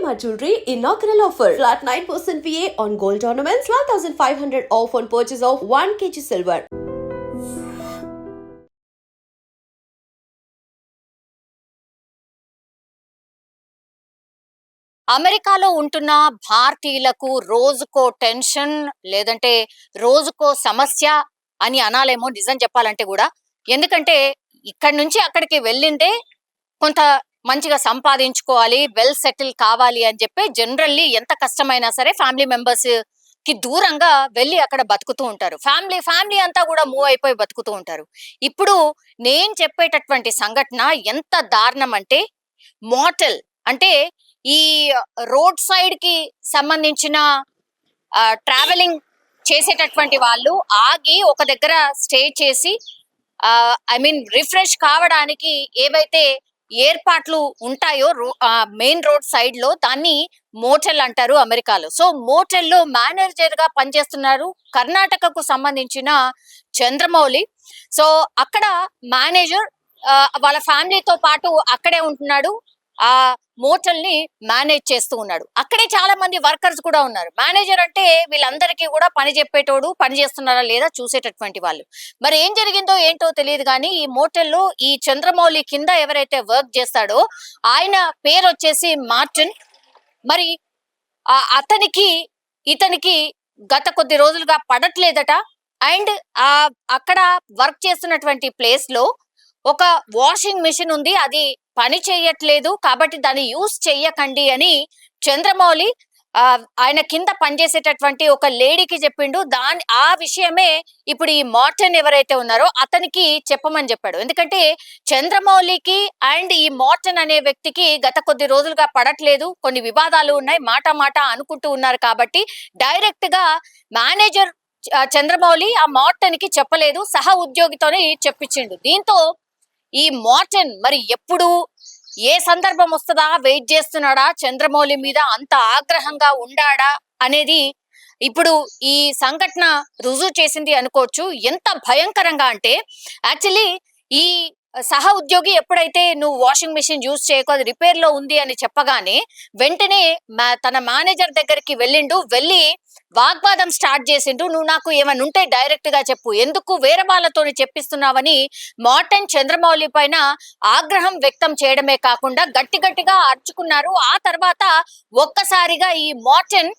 Shalimar Jewelry inaugural offer. Flat 9% VA on gold ornaments, 12,500 off on purchase of 1 kg silver. అమెరికాలో ఉంటున్న భారతీయులకు రోజుకో tension లేదంటే రోజుకో సమస్య అని అనాలేమో నిజం చెప్పాలంటే కూడా. ఎందుకంటే ఇక్కడి నుంచి అక్కడికి వెళ్ళిందే కొంత మంచిగా సంపాదించుకోవాలి, వెల్ సెటిల్ కావాలి అని చెప్పి జనరల్లీ ఎంత కష్టమైనా సరే ఫ్యామిలీ మెంబర్స్ కి దూరంగా వెళ్ళి అక్కడ బతుకుతూ ఉంటారు. ఫ్యామిలీ అంతా కూడా మూవ్ అయిపోయి బతుకుతూ ఉంటారు. ఇప్పుడు నేను చెప్పేటటువంటి సంఘటన ఎంత దారుణం అంటే, మోటల్ అంటే ఈ రోడ్ సైడ్ కి సంబంధించిన ట్రావెలింగ్ చేసేటటువంటి వాళ్ళు ఆగి ఒక దగ్గర స్టే చేసి రిఫ్రెష్ కావడానికి ఏవైతే ఏర్పాట్లు ఉంటాయో మెయిన్ రోడ్ సైడ్ లో దాన్ని మోటెల్ అంటారు అమెరికాలో. సో మోటెల్ లో మేనేజర్ గా పనిచేస్తున్నారు కర్ణాటకకు సంబంధించిన చంద్రమౌళి. సో అక్కడ మేనేజర్ వాళ్ళ ఫ్యామిలీతో పాటు అక్కడే ఉంటున్నాడు, ఆ మోటల్ ని మేనేజ్ చేస్తూ ఉన్నాడు. అక్కడే చాలా మంది వర్కర్స్ కూడా ఉన్నారు. మేనేజర్ అంటే వీళ్ళందరికీ కూడా పని చెప్పేటోడు, పని చేస్తున్నారా లేదా చూసేటటువంటి వాళ్ళు. మరి ఏం జరిగిందో ఏంటో తెలియదు కానీ ఈ మోటల్లో ఈ చంద్రమౌళి కింద ఎవరైతే వర్క్ చేస్తాడో ఆయన పేరు వచ్చేసి మార్టిన్. మరి ఇతనికి గత కొద్ది రోజులుగా పడట్లేదట. అండ్ అక్కడ వర్క్ చేస్తున్నటువంటి ప్లేస్ లో ఒక వాషింగ్ మిషన్ ఉంది, అది పని చేయట్లేదు కాబట్టి దాన్ని యూజ్ చెయ్యకండి అని చంద్రమౌళి ఆయన కింద పనిచేసేటటువంటి ఒక లేడీకి చెప్పిండు. ఆ విషయమే ఇప్పుడు ఈ మార్టిన్ ఎవరైతే ఉన్నారో అతనికి చెప్పమని చెప్పాడు. ఎందుకంటే చంద్రమౌళికి అండ్ ఈ మార్టిన్ అనే వ్యక్తికి గత కొద్ది రోజులుగా పడట్లేదు, కొన్ని వివాదాలు ఉన్నాయి, మాట అనుకుంటూ ఉన్నారు. కాబట్టి డైరెక్ట్ గా మేనేజర్ చంద్రమౌళి ఆ మార్టిన్ కి చెప్పలేదు, సహ ఉద్యోగితోనే చెప్పించిండు. దీంతో ఈ మార్టిన్ మరి ఎప్పుడు ఏ సందర్భం వస్తుందా వెయిట్ చేస్తున్నాడా, చంద్రమౌళి మీద అంత ఆగ్రహంగా ఉండాడా అనేది ఇప్పుడు ఈ సంఘటన రుజువు చేసింది అనుకోవచ్చు. ఎంత భయంకరంగా అంటే యాక్చువల్లీ ఈ సహ ఉద్యోగి ఎప్పుడైతే నువ్వు వాషింగ్ మిషన్ యూజ్ చేయకు, అది రిపేర్ లో ఉంది అని చెప్పగానే వెంటనే తన మేనేజర్ దగ్గరికి వెళ్ళి వాగ్వాదం స్టార్ట్ చేసిండు. నువ్వు నాకు ఏమైనా ఉంటే డైరెక్ట్ గా చెప్పు, ఎందుకు వేరే వాళ్ళతో చెప్పిస్తున్నావని మార్టిన్ చంద్రమౌళి పైన ఆగ్రహం వ్యక్తం చేయడమే కాకుండా గట్టిగా అరుచుకున్నారు. ఆ తర్వాత ఒక్కసారిగా ఈ మార్టిన్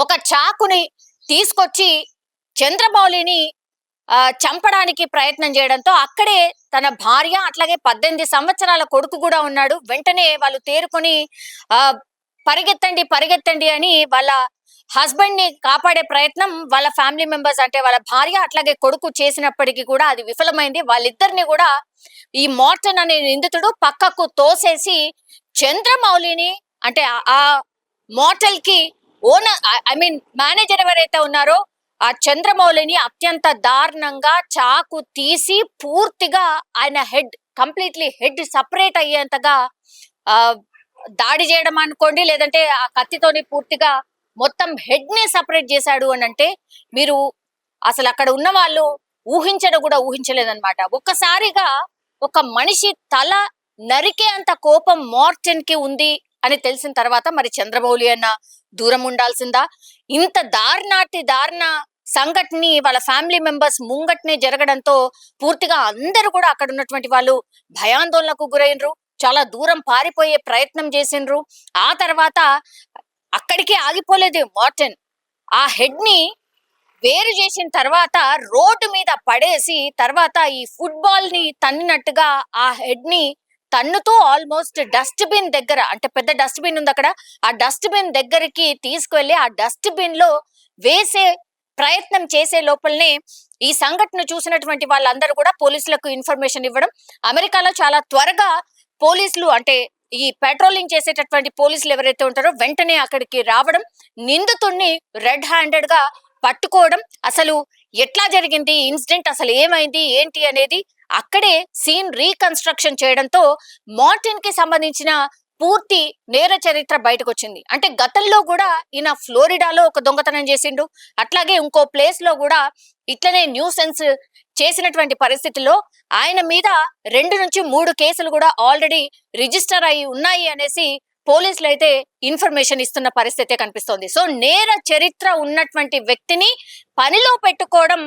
ఒక చాకుని తీసుకొచ్చి చంద్రమౌళిని చంపడానికి ప్రయత్నం చేయడంతో అక్కడే తన భార్య అట్లాగే 18 సంవత్సరాల కొడుకు కూడా ఉన్నాడు. వెంటనే వాళ్ళు తేరుకొని పరిగెత్తండి అని వాళ్ళ హస్బెండ్ ని కాపాడే ప్రయత్నం వాళ్ళ ఫ్యామిలీ మెంబర్స్ అంటే వాళ్ళ భార్య అట్లాగే కొడుకు చేసినప్పటికీ కూడా అది విఫలమైంది. వాళ్ళిద్దరిని కూడా ఈ మార్టిన్ అనే నిందితుడు పక్కకు తోసేసి చంద్రమౌళిని అంటే ఆ మోటల్ కి ఓనర్ మేనేజర్ ఎవరైతే ఉన్నారో ఆ చంద్రమౌళిని అత్యంత దారుణంగా చాకు తీసి పూర్తిగా ఆయన కంప్లీట్లీ హెడ్ సపరేట్ అయ్యేంతగా దాడి చేయడం అనుకోండి, లేదంటే ఆ కత్తితోని పూర్తిగా మొత్తం హెడ్ ని సపరేట్ చేశాడు అని అంటే మీరు అసలు అక్కడ ఉన్న వాళ్ళు ఊహించలేదన్నమాట. ఒక్కసారిగా ఒక మనిషి తల నరికే అంత కోపం మార్టిన్ కి ఉంది అని తెలిసిన తర్వాత మరి చంద్రమౌళి అన్న దూరం ఉండాల్సిందా? ఇంత దారుణ సంఘటన వాళ్ళ ఫ్యామిలీ మెంబర్స్ ముంగట్నే జరగడంతో పూర్తిగా అందరూ కూడా అక్కడ ఉన్నటువంటి వాళ్ళు భయాందోళనకు గురైనరు, చాలా దూరం పారిపోయే ప్రయత్నం చేసిండ్రు. ఆ తర్వాత అక్కడికే ఆగిపోలేదు మార్టిన్, ఆ హెడ్ ని వేరు చేసిన తర్వాత రోడ్డు మీద పడేసి తర్వాత ఈ ఫుట్బాల్ ని తన్నినట్టుగా ఆ హెడ్ ని తన్నుతూ ఆల్మోస్ట్ డస్ట్ బిన్ దగ్గర, అంటే పెద్ద డస్ట్ బిన్ ఉంది అక్కడ, ఆ డస్ట్ బిన్ దగ్గరికి తీసుకువెళ్ళి ఆ డస్ట్ బిన్ లో వేసే ప్రయత్నం చేసే లోపలనే ఈ సంఘటన చూసినటువంటి వాళ్ళందరూ కూడా పోలీసులకు ఇన్ఫర్మేషన్ ఇవ్వడం. అమెరికాలో చాలా త్వరగా పోలీసులు అంటే ఈ పెట్రోలింగ్ చేసేటటువంటి పోలీసులు ఎవరైతే ఉంటారో వెంటనే అక్కడికి రావడం, నిందితుడిని రెడ్ హ్యాండెడ్ గా పట్టుకోవడం, అసలు ఎట్లా జరిగింది ఇన్సిడెంట్, అసలు ఏమైంది ఏంటి అనేది అక్కడే సీన్ రీకన్స్ట్రక్షన్ చేయడంతో మార్టిన్ కి సంబంధించిన పూర్తి నేర చరిత్ర బయటకు వచ్చింది. అంటే గతంలో కూడా ఈయన ఫ్లోరిడాలో ఒక దొంగతనం చేసిండు, అట్లాగే ఇంకో ప్లేస్ లో కూడా ఇట్లనే న్యూసెన్స్ చేసినటువంటి పరిస్థితుల్లో ఆయన మీద 2 నుంచి 3 కేసులు కూడా ఆల్రెడీ రిజిస్టర్ అయి ఉన్నాయి అనేసి పోలీసులు అయితే ఇన్ఫర్మేషన్ ఇస్తున్న పరిస్థితే కనిపిస్తోంది. సో నేర చరిత్ర ఉన్నటువంటి వ్యక్తిని పనిలో పెట్టుకోవడం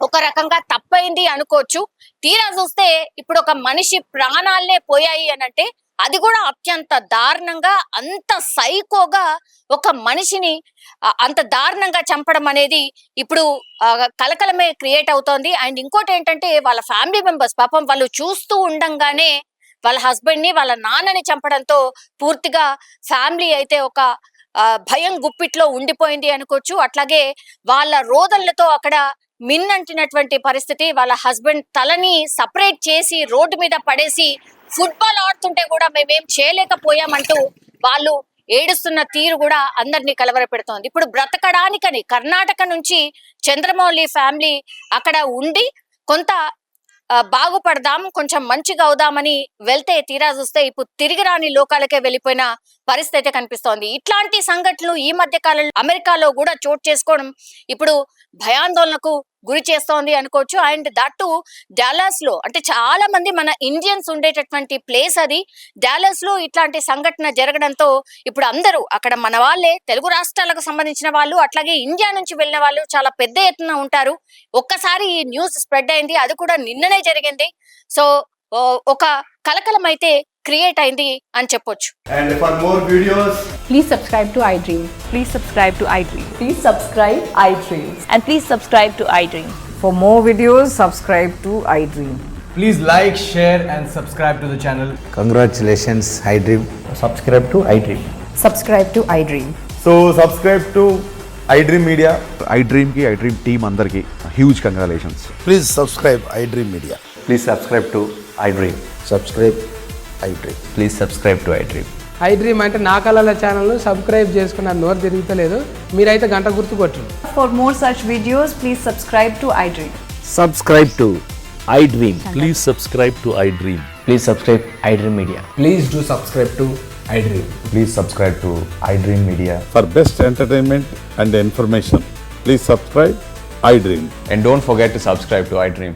ఒక రకంగా తప్పైంది అనుకోవచ్చు. తీరా చూస్తే ఇప్పుడు ఒక మనిషి ప్రాణాలనే పోయాయి అనంటే అది కూడా అత్యంత దారుణంగా, అంత సైకోగా ఒక మనిషిని అంత దారుణంగా చంపడం అనేది ఇప్పుడు కలకలమే క్రియేట్ అవుతోంది. అండ్ ఇంకోటి ఏంటంటే వాళ్ళ ఫ్యామిలీ మెంబర్స్ పాపం వాళ్ళు చూస్తూ ఉండంగానే వాళ్ళ హస్బెండ్ ని, వాళ్ళ నాన్నని చంపడంతో పూర్తిగా ఫ్యామిలీ అయితే ఒక భయం గుప్పిట్లో ఉండిపోయింది అనుకోవచ్చు. అట్లాగే వాళ్ళ రోదనలతో అక్కడ మిన్నంటినటువంటి పరిస్థితి. వాళ్ళ హస్బెండ్ తలని సపరేట్ చేసి రోడ్డు మీద పడేసి ఫుట్బాల్ ఆడుతుంటే కూడా మేమేం చేయలేకపోయామంటూ వాళ్ళు ఏడుస్తున్న తీరు కూడా అందరినీ కలవరపెడుతోంది. ఇప్పుడు బ్రతకడానికని కర్ణాటక నుంచి చంద్రమౌళి ఫ్యామిలీ అక్కడ ఉండి కొంత బాగుపడదాం, కొంచెం మంచిగా అవుదామని వెళ్తే తీరా చూస్తే ఇప్పుడు తిరిగి రాని లోకాలకే వెళ్ళిపోయిన పరిస్థితి అయితే కనిపిస్తోంది. ఇట్లాంటి సంఘటనలు ఈ మధ్య కాలంలో అమెరికాలో కూడా చోటు చేసుకోవడం ఇప్పుడు భయాందోళనకు గురి చేస్తోంది అనుకోవచ్చు. అండ్ దట్టు డాలస్ లో, అంటే చాలా మంది మన ఇండియన్స్ ఉండేటటువంటి ప్లేస్ అది. డాలస్ లో ఇట్లాంటి సంఘటన జరగడంతో ఇప్పుడు అందరూ అక్కడ మన వాళ్ళే, తెలుగు రాష్ట్రాలకు సంబంధించిన వాళ్ళు, అట్లాగే ఇండియా నుంచి వెళ్ళిన వాళ్ళు చాలా పెద్ద ఎత్తున ఉంటారు. ఒక్కసారి ఈ న్యూస్ స్ప్రెడ్ అయింది, అది కూడా నిన్ననే జరిగింది. సో ఒక కలకలం అయితే క్రియేట్ అయింది అని చెప్పొచ్చు. And for more videos, Please subscribe to iDream. Please subscribe to iDream. Please subscribe iDream. And please subscribe to iDream. For more videos, subscribe to iDream. please like, share and subscribe to the channel. Congratulations, iDream. subscribe to iDream. Subscribe to iDream. So subscribe to iDream Media. iDream ki iDream team andarki huge congratulations. Please subscribe iDream Media. Please subscribe to iDream. Subscribe iDream. Please subscribe to iDream. iDream అంటే నా కళల channel subscribe చేసుకున్న నోరు తిరుగుతలేదు, మీరైతే గంట గుర్తు కొట్టండి. For more such videos, please subscribe to iDream. Subscribe to iDream. Please subscribe to iDream. Please subscribe iDream Media. Please do subscribe to iDream. Please subscribe to iDream Media. For best entertainment and information, please subscribe iDream. And don't forget to subscribe to iDream.